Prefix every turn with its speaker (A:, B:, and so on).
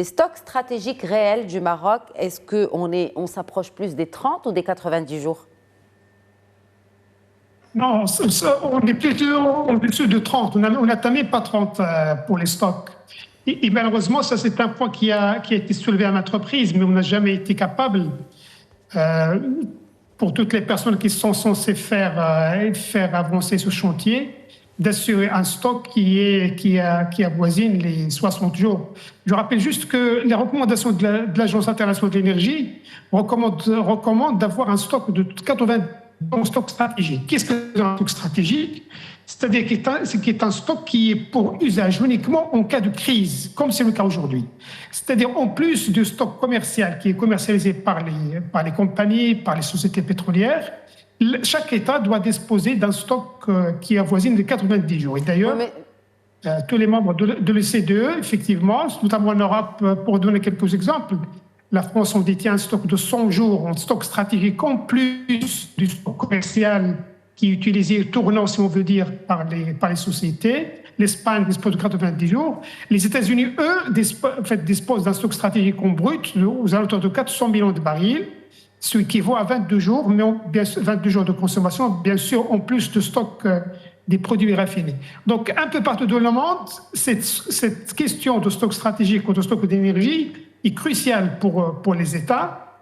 A: Les stocks stratégiques réels du Maroc, est-ce qu'on s'approche plus des 30 ou des 90 jours?
B: Non, on est plutôt au-dessus de 30. On n'atteint même pas 30 pour les stocks. Et malheureusement, ça c'est un point qui a été soulevé à maintes reprises, mais on n'a jamais été capable, pour toutes les personnes qui sont censées faire avancer ce chantier, d'assurer un stock qui avoisine les 60 jours. Je rappelle juste que les recommandations de l'Agence internationale de l'énergie recommandent d'avoir un stock de 80 stock stratégique. Qu'est-ce qu'un stock stratégique? C'est-à-dire qu'il est un stock qui est pour usage uniquement en cas de crise, comme c'est le cas aujourd'hui. C'est-à-dire en plus du stock commercial qui est commercialisé par les compagnies, par les sociétés pétrolières, chaque État doit disposer d'un stock qui avoisine les 90 jours. Et d'ailleurs, tous les membres de l'OCDE, effectivement, notamment en Europe, pour donner quelques exemples, la France en détient un stock de 100 jours, un stock stratégique en plus du stock commercial qui est utilisé tournant, si on veut dire, par les sociétés. L'Espagne dispose de 90 jours. Les États-Unis, eux, disposent d'un stock stratégique en brut aux alentours de 400 millions de barils, ce qui équivaut à 22 jours, mais 22 jours de consommation, bien sûr, en plus de stock des produits raffinés. Donc, un peu partout dans le monde, cette question de stock stratégique ou de stock d'énergie est cruciale pour les États.